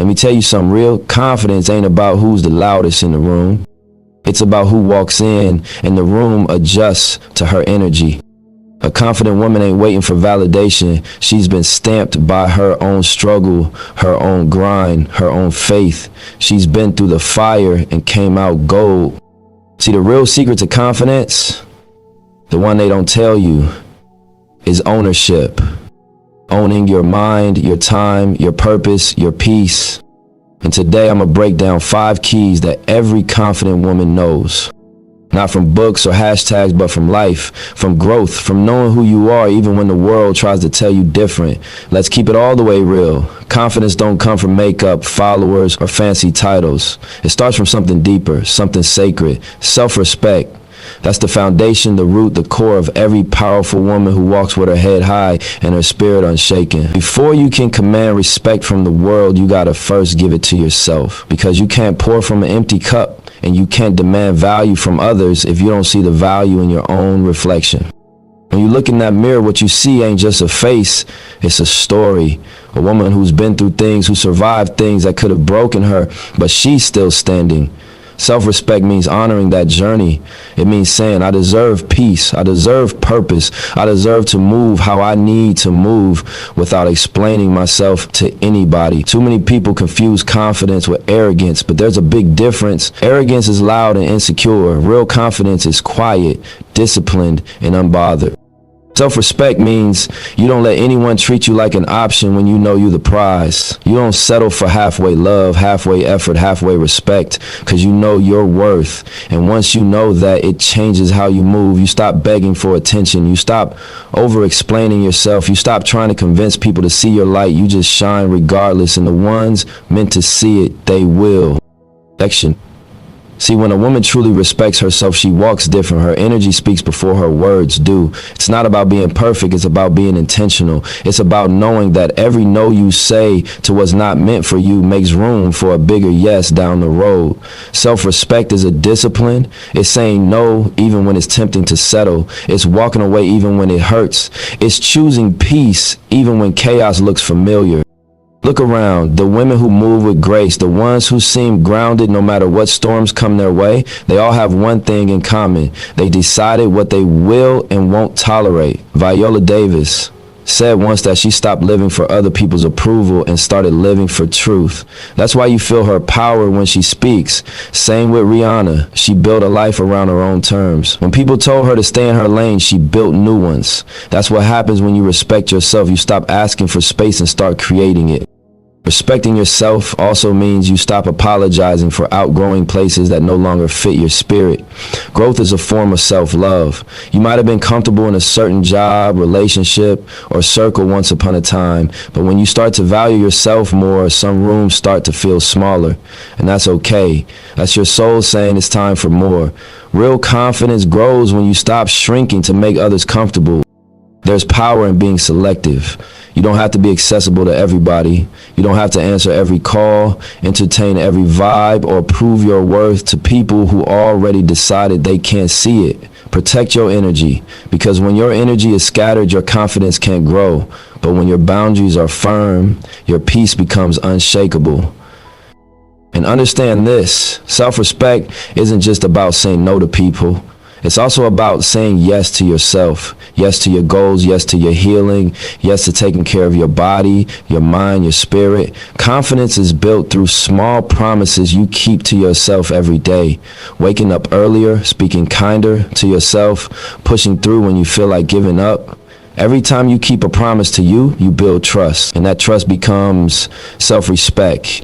Let me tell you something, real confidence ain't about who's the loudest in the room. It's about who walks in and the room adjusts to her energy. A confident woman ain't waiting for validation. She's been stamped by her own struggle, her own grind, her own faith. She's been through the fire and came out gold. See, the real secret to confidence, the one they don't tell you, is ownership. Owning your mind, your time, your purpose, your peace. And today I'm gonna break down 5 keys that every confident woman knows. Not from books or hashtags, but from life, from growth, from knowing who you are even when the world tries to tell you different. Let's keep it all the way real. Confidence don't come from makeup, followers, or fancy titles. It starts from something deeper, something sacred, self-respect. That's the foundation, the root, the core of every powerful woman who walks with her head high and her spirit unshaken. Before you can command respect from the world, you gotta first give it to yourself, because you can't pour from an empty cup and you can't demand value from others if you don't see the value in your own reflection. When you look in that mirror, what you see ain't just a face, it's a story. A woman who's been through things, who survived things that could have broken her, but she's still standing. Self-respect means honoring that journey. It means saying, I deserve peace, I deserve purpose, I deserve to move how I need to move without explaining myself to anybody. Too many people confuse confidence with arrogance, but there's a big difference. Arrogance is loud and insecure. Real confidence is quiet, disciplined, and unbothered. Self-respect means you don't let anyone treat you like an option when you know you're the prize. You don't settle for halfway love, halfway effort, halfway respect, because you know your worth. And once you know that, it changes how you move. You stop begging for attention. You stop over-explaining yourself. You stop trying to convince people to see your light. You just shine regardless, and the ones meant to see it, they will. Action. See, when a woman truly respects herself, she walks different. Her energy speaks before her words do. It's not about being perfect. It's about being intentional. It's about knowing that every no you say to what's not meant for you makes room for a bigger yes down the road. Self-respect is a discipline. It's saying no even when it's tempting to settle. It's walking away even when it hurts. It's choosing peace even when chaos looks familiar. Look around, the women who move with grace, the ones who seem grounded no matter what storms come their way, they all have one thing in common. They decided what they will and won't tolerate. Viola Davis said once that she stopped living for other people's approval and started living for truth. That's why you feel her power when she speaks. Same with Rihanna. She built a life around her own terms. When people told her to stay in her lane, she built new ones. That's what happens when you respect yourself. You stop asking for space and start creating it. Respecting yourself also means you stop apologizing for outgrowing places that no longer fit your spirit. Growth is a form of self-love. You might have been comfortable in a certain job, relationship, or circle once upon a time, but when you start to value yourself more, some rooms start to feel smaller, and that's okay. That's your soul saying it's time for more. Real confidence grows when you stop shrinking to make others comfortable. There's power in being selective. You don't have to be accessible to everybody. You don't have to answer every call, entertain every vibe, or prove your worth to people who already decided they can't see it. Protect your energy, because when your energy is scattered, your confidence can't grow. But when your boundaries are firm, your peace becomes unshakable. And understand this, self-respect isn't just about saying no to people. It's also about saying yes to yourself, yes to your goals, yes to your healing, yes to taking care of your body, your mind, your spirit. Confidence is built through small promises you keep to yourself every day. Waking up earlier, speaking kinder to yourself, pushing through when you feel like giving up. Every time you keep a promise to you, you build trust, and that trust becomes self-respect.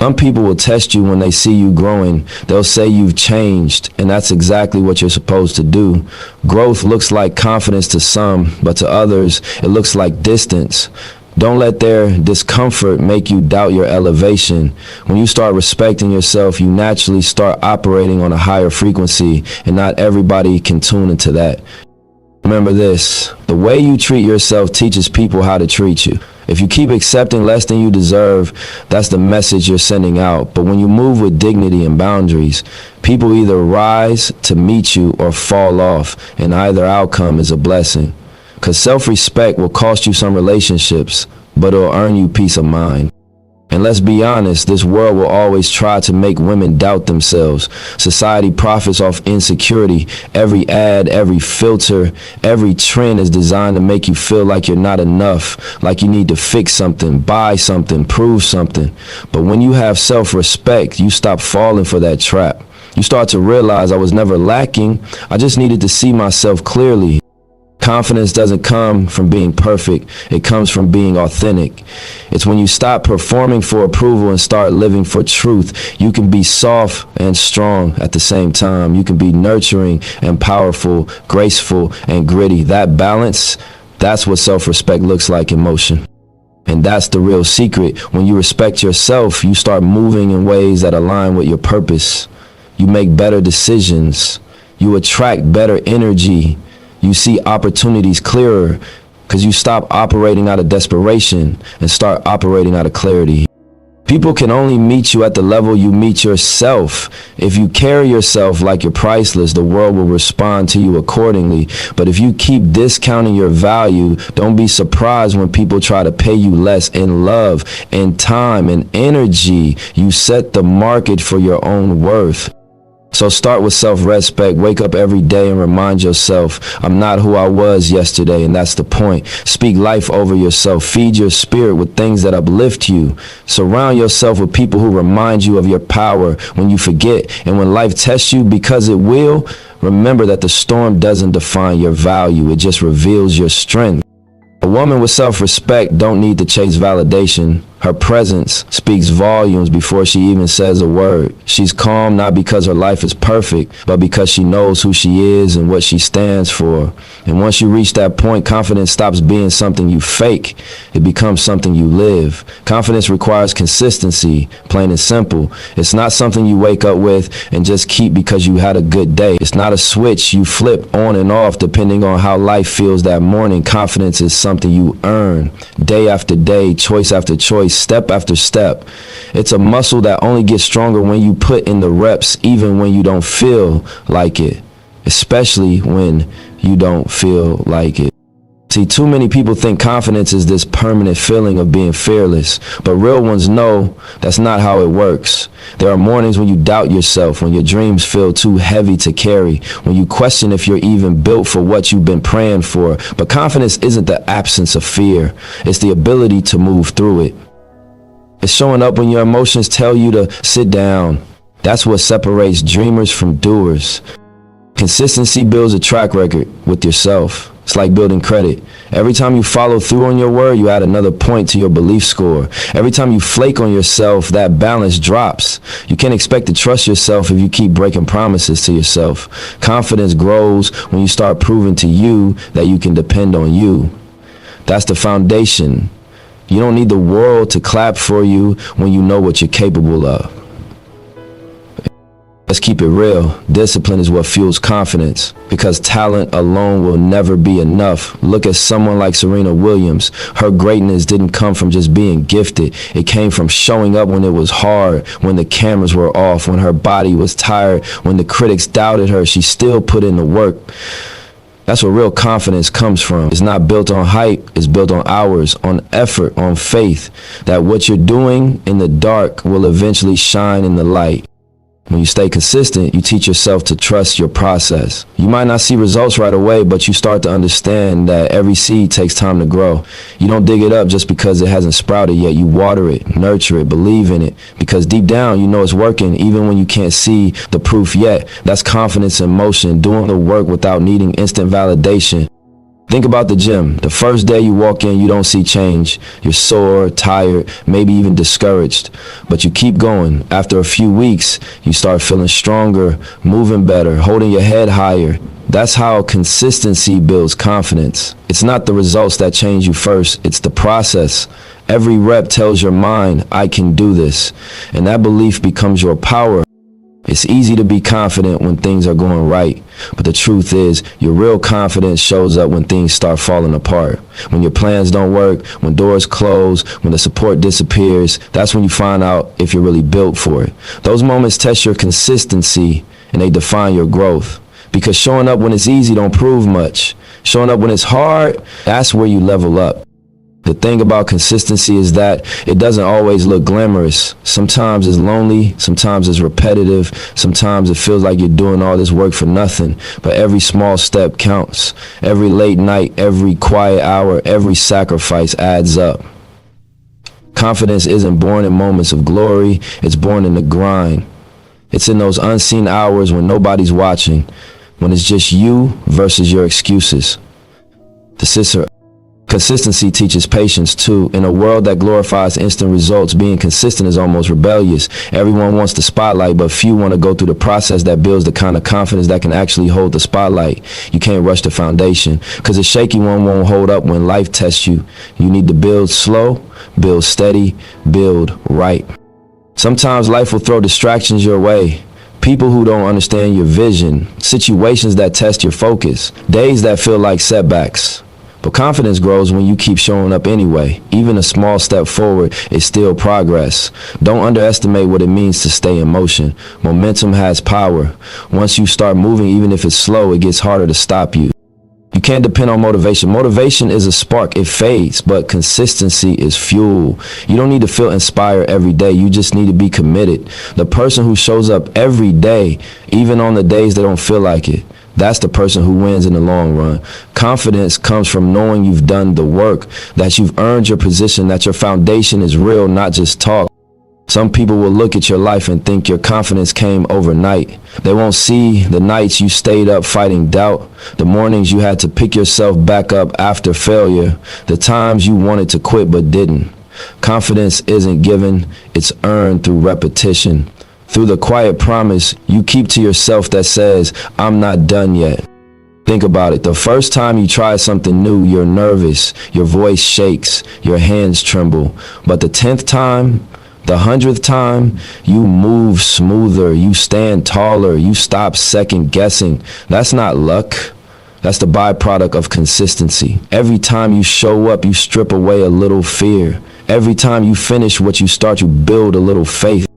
Some people will test you when they see you growing. They'll say you've changed, and that's exactly what you're supposed to do. Growth looks like confidence to some, but to others, it looks like distance. Don't let their discomfort make you doubt your elevation. When you start respecting yourself, you naturally start operating on a higher frequency, and not everybody can tune into that. Remember this, the way you treat yourself teaches people how to treat you. If you keep accepting less than you deserve, that's the message you're sending out. But when you move with dignity and boundaries, people either rise to meet you or fall off, and either outcome is a blessing. Because self-respect will cost you some relationships, but it'll earn you peace of mind. And let's be honest, this world will always try to make women doubt themselves. Society profits off insecurity. Every ad, every filter, every trend is designed to make you feel like you're not enough, like you need to fix something, buy something, prove something. But when you have self-respect, you stop falling for that trap. You start to realize I was never lacking. I just needed to see myself clearly. Confidence doesn't come from being perfect. It comes from being authentic. It's when you stop performing for approval and start living for truth. You can be soft and strong at the same time. You can be nurturing and powerful, graceful and gritty. That balance, that's what self-respect looks like in motion. And that's the real secret. When you respect yourself, you start moving in ways that align with your purpose. You make better decisions. You attract better energy. You see opportunities clearer because you stop operating out of desperation and start operating out of clarity. People can only meet you at the level you meet yourself. If you carry yourself like you're priceless, the world will respond to you accordingly. But if you keep discounting your value, don't be surprised when people try to pay you less in love, in time, and energy. You set the market for your own worth. So start with self-respect. Wake up every day and remind yourself, I'm not who I was yesterday, and that's the point. Speak life over yourself. Feed your spirit with things that uplift you. Surround yourself with people who remind you of your power when you forget. And when life tests you, because it will, remember that the storm doesn't define your value. It just reveals your strength. A woman with self-respect don't need to chase validation. Her presence speaks volumes before she even says a word. She's calm not because her life is perfect, but because she knows who she is and what she stands for. And once you reach that point, confidence stops being something you fake. It becomes something you live. Confidence requires consistency, plain and simple. It's not something you wake up with and just keep because you had a good day. It's not a switch you flip on and off depending on how life feels that morning. Confidence is something you earn day after day, choice after choice, step after step. It's a muscle that only gets stronger when you put in the reps, even when you don't feel like it, especially when you don't feel like it. See, too many people think confidence is this permanent feeling of being fearless, but real ones know that's not how it works. There are mornings when you doubt yourself, when your dreams feel too heavy to carry, when you question if you're even built for what you've been praying for. But confidence isn't the absence of fear. It's the ability to move through it. It's showing up when your emotions tell you to sit down. That's what separates dreamers from doers. Consistency builds a track record with yourself. It's like building credit. Every time you follow through on your word, you add another point to your belief score. Every time you flake on yourself, that balance drops. You can't expect to trust yourself if you keep breaking promises to yourself. Confidence grows when you start proving to you that you can depend on you. That's the foundation. You don't need the world to clap for you when you know what you're capable of. Let's keep it real. Discipline is what fuels confidence, because talent alone will never be enough. Look at someone like Serena Williams. Her greatness didn't come from just being gifted. It came from showing up when it was hard, when the cameras were off, when her body was tired, when the critics doubted her. She still put in the work. That's where real confidence comes from. It's not built on hype. It's built on hours, on effort, on faith that what you're doing in the dark will eventually shine in the light. When you stay consistent, you teach yourself to trust your process. You might not see results right away, but you start to understand that every seed takes time to grow. You don't dig it up just because it hasn't sprouted yet. You water it, nurture it, believe in it, because deep down you know it's working even when you can't see the proof yet. That's confidence in motion, doing the work without needing instant validation. Think about the gym. The first day you walk in, you don't see change. You're sore, tired, maybe even discouraged. But you keep going. After a few weeks, you start feeling stronger, moving better, holding your head higher. That's how consistency builds confidence. It's not the results that change you first. It's the process. Every rep tells your mind, I can do this. And that belief becomes your power. It's easy to be confident when things are going right, but the truth is your real confidence shows up when things start falling apart. When your plans don't work, when doors close, when the support disappears, that's when you find out if you're really built for it. Those moments test your consistency and they define your growth. Because showing up when it's easy don't prove much. Showing up when it's hard, that's where you level up. The thing about consistency is that it doesn't always look glamorous. Sometimes it's lonely, sometimes it's repetitive, sometimes it feels like you're doing all this work for nothing. But every small step counts. Every late night, every quiet hour, every sacrifice adds up. Confidence isn't born in moments of glory, it's born in the grind. It's in those unseen hours when nobody's watching, when it's just you versus your excuses. Consistency teaches patience too. In a world that glorifies instant results, being consistent is almost rebellious. Everyone wants the spotlight, but few want to go through the process that builds the kind of confidence that can actually hold the spotlight. You can't rush the foundation, because a shaky one won't hold up when life tests you. You need to build slow, build steady, build right. Sometimes life will throw distractions your way. People who don't understand your vision, situations that test your focus, days that feel like setbacks. But confidence grows when you keep showing up anyway. Even a small step forward is still progress. Don't underestimate what it means to stay in motion. Momentum has power. Once you start moving, even if it's slow, it gets harder to stop you. You can't depend on motivation. Motivation is a spark, it fades, but consistency is fuel. You don't need to feel inspired every day. You just need to be committed. The person who shows up every day, even on the days they don't feel like it, that's the person who wins in the long run. Confidence comes from knowing you've done the work, that you've earned your position, that your foundation is real, not just talk. Some people will look at your life and think your confidence came overnight. They won't see the nights you stayed up fighting doubt, the mornings you had to pick yourself back up after failure, the times you wanted to quit but didn't. Confidence isn't given, it's earned through repetition. Through the quiet promise you keep to yourself that says, I'm not done yet. Think about it. The first time you try something new, you're nervous, your voice shakes, your hands tremble. But the 10th time, the 100th time, you move smoother, you stand taller, you stop second guessing. That's not luck. That's the byproduct of consistency. Every time you show up, you strip away a little fear. Every time you finish what you start, you build a little faith.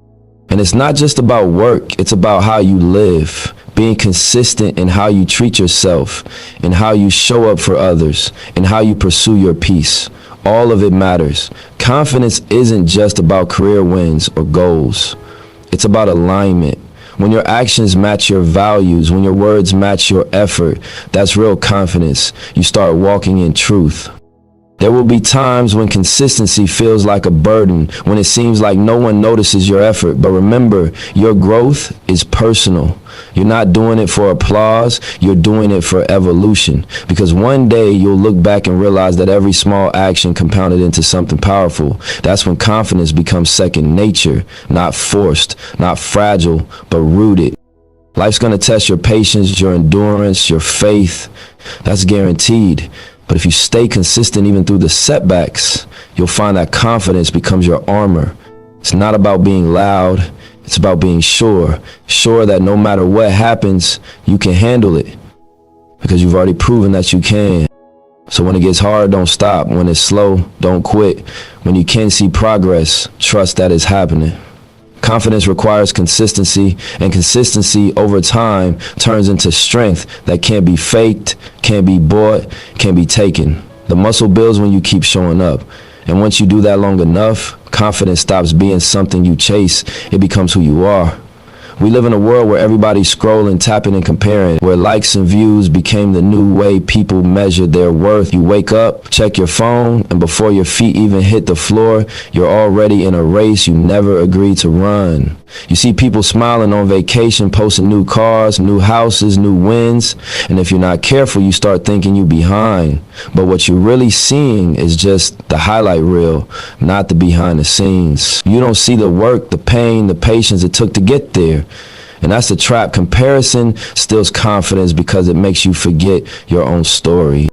And it's not just about work, it's about how you live, being consistent in how you treat yourself, in how you show up for others, in how you pursue your peace. All of it matters. Confidence isn't just about career wins or goals. It's about alignment. When your actions match your values, when your words match your effort, that's real confidence. You start walking in truth. There will be times when consistency feels like a burden, when it seems like no one notices your effort. But remember, your growth is personal. You're not doing it for applause, you're doing it for evolution. Because one day you'll look back and realize that every small action compounded into something powerful. That's when confidence becomes second nature, not forced, not fragile, but rooted. Life's gonna test your patience, your endurance, your faith. That's guaranteed. But if you stay consistent even through the setbacks, you'll find that confidence becomes your armor. It's not about being loud, it's about being sure. Sure that no matter what happens, you can handle it. Because you've already proven that you can. So when it gets hard, don't stop. When it's slow, don't quit. When you can see progress, trust that it's happening. Confidence requires consistency, and consistency over time turns into strength that can't be faked, can't be bought, can't be taken. The muscle builds when you keep showing up. And once you do that long enough, confidence stops being something you chase. It becomes who you are. We live in a world where everybody's scrolling, tapping, and comparing, where likes and views became the new way people measure their worth. You wake up, check your phone, and before your feet even hit the floor, you're already in a race you never agreed to run. You see people smiling on vacation, posting new cars, new houses, new wins, and if you're not careful, you start thinking you're behind. But what you're really seeing is just the highlight reel, not the behind the scenes. You don't see the work, the pain, the patience it took to get there. And that's the trap. Comparison steals confidence because it makes you forget your own story.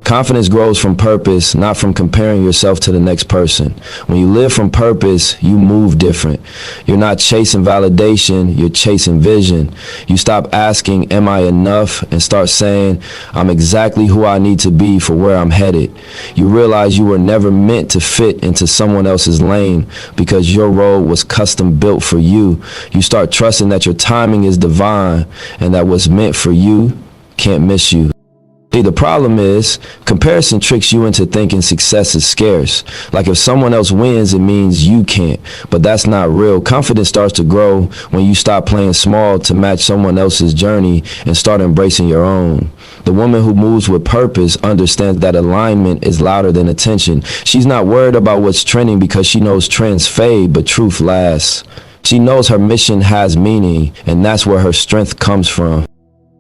Confidence grows from purpose, not from comparing yourself to the next person. When you live from purpose, you move different. You're not chasing validation, you're chasing vision. You stop asking, am I enough? And start saying, I'm exactly who I need to be for where I'm headed. You realize you were never meant to fit into someone else's lane because your role was custom built for you. You start trusting that your timing is divine and that what's meant for you can't miss you. See, the problem is, comparison tricks you into thinking success is scarce. Like if someone else wins, it means you can't. But that's not real. Confidence starts to grow when you stop playing small to match someone else's journey and start embracing your own. The woman who moves with purpose understands that alignment is louder than attention. She's not worried about what's trending because she knows trends fade, but truth lasts. She knows her mission has meaning, and that's where her strength comes from.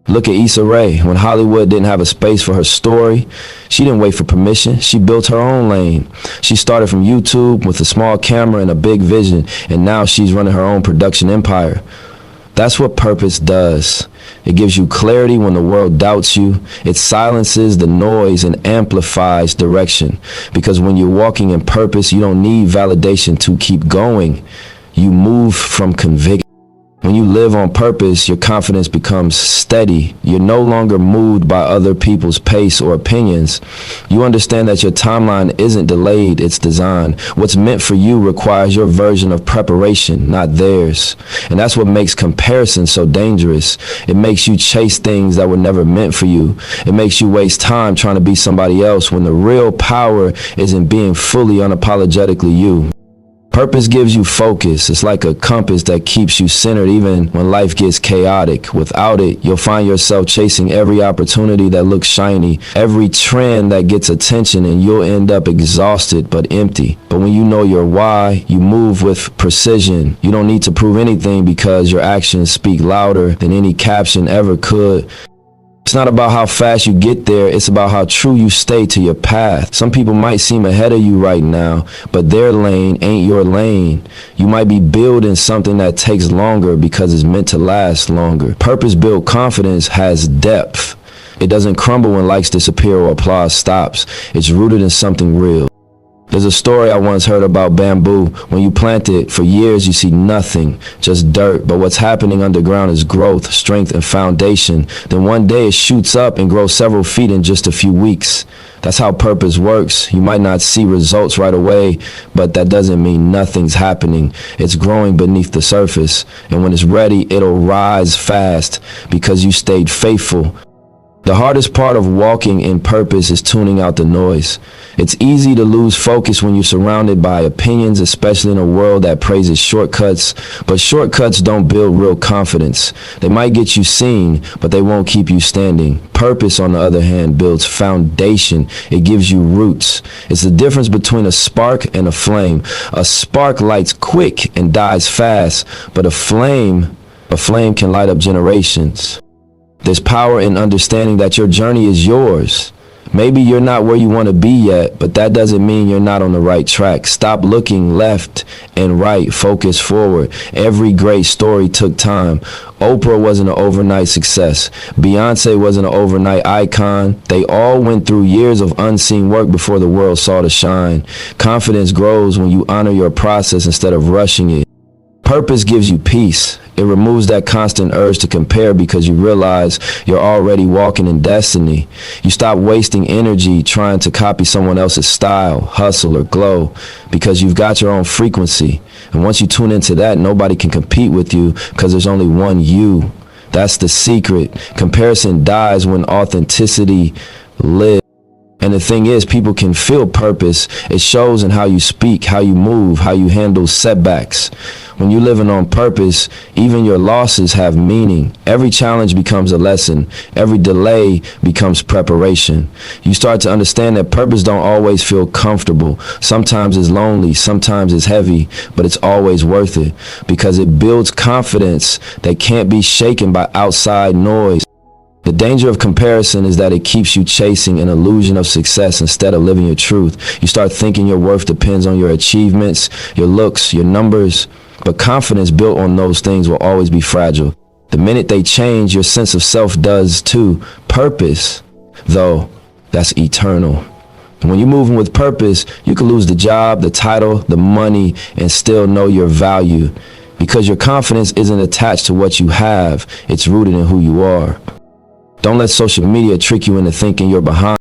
Look at Issa Rae. When Hollywood didn't have a space for her story, she didn't wait for permission. She built her own lane. She started from YouTube with a small camera and a big vision, and now she's running her own production empire. That's what purpose does. It gives you clarity when the world doubts you. It silences the noise and amplifies direction. Because when you're walking in purpose, you don't need validation to keep going. You move from conviction. When you live on purpose, your confidence becomes steady. You're no longer moved by other people's pace or opinions. You understand that your timeline isn't delayed, it's designed. What's meant for you requires your version of preparation, not theirs. And that's what makes comparison so dangerous. It makes you chase things that were never meant for you. It makes you waste time trying to be somebody else when the real power is in being fully unapologetically you. Purpose gives you focus. It's like a compass that keeps you centered even when life gets chaotic. Without it, you'll find yourself chasing every opportunity that looks shiny, every trend that gets attention, and you'll end up exhausted but empty. But when you know your why, you move with precision. You don't need to prove anything because your actions speak louder than any caption ever could. It's not about how fast you get there, it's about how true you stay to your path. Some people might seem ahead of you right now, but their lane ain't your lane. You might be building something that takes longer because it's meant to last longer. Purpose-built confidence has depth. It doesn't crumble when likes disappear or applause stops. It's rooted in something real. There's a story I once heard about bamboo. When you plant it, for years you see nothing, just dirt. But what's happening underground is growth, strength, and foundation. Then one day it shoots up and grows several feet in just a few weeks. That's how purpose works. You might not see results right away, but that doesn't mean nothing's happening. It's growing beneath the surface. And when it's ready, it'll rise fast because you stayed faithful. The hardest part of walking in purpose is tuning out the noise. It's easy to lose focus when you're surrounded by opinions, especially in a world that praises shortcuts. But shortcuts don't build real confidence. They might get you seen, but they won't keep you standing. Purpose, on the other hand, builds foundation. It gives you roots. It's the difference between a spark and a flame. A spark lights quick and dies fast, but a flame can light up generations. There's power in understanding that your journey is yours. Maybe you're not where you want to be yet, but that doesn't mean you're not on the right track. Stop looking left and right. Focus forward. Every great story took time. Oprah wasn't an overnight success. Beyonce wasn't an overnight icon. They all went through years of unseen work before the world saw the shine. Confidence grows when you honor your process instead of rushing it. Purpose gives you peace. It removes that constant urge to compare because you realize you're already walking in destiny. You stop wasting energy trying to copy someone else's style, hustle, or glow because you've got your own frequency. And once you tune into that, nobody can compete with you because there's only one you. That's the secret. Comparison dies when authenticity lives. And the thing is, people can feel purpose. It shows in how you speak, how you move, how you handle setbacks. When you're living on purpose, even your losses have meaning. Every challenge becomes a lesson. Every delay becomes preparation. You start to understand that purpose don't always feel comfortable. Sometimes it's lonely, sometimes it's heavy, but it's always worth it because it builds confidence that can't be shaken by outside noise. The danger of comparison is that it keeps you chasing an illusion of success instead of living your truth. You start thinking your worth depends on your achievements, your looks, your numbers. But confidence built on those things will always be fragile. The minute they change, your sense of self does too. Purpose, though, that's eternal. And when you're moving with purpose, you can lose the job, the title, the money, and still know your value. Because your confidence isn't attached to what you have. It's rooted in who you are. Don't let social media trick you into thinking you're behind.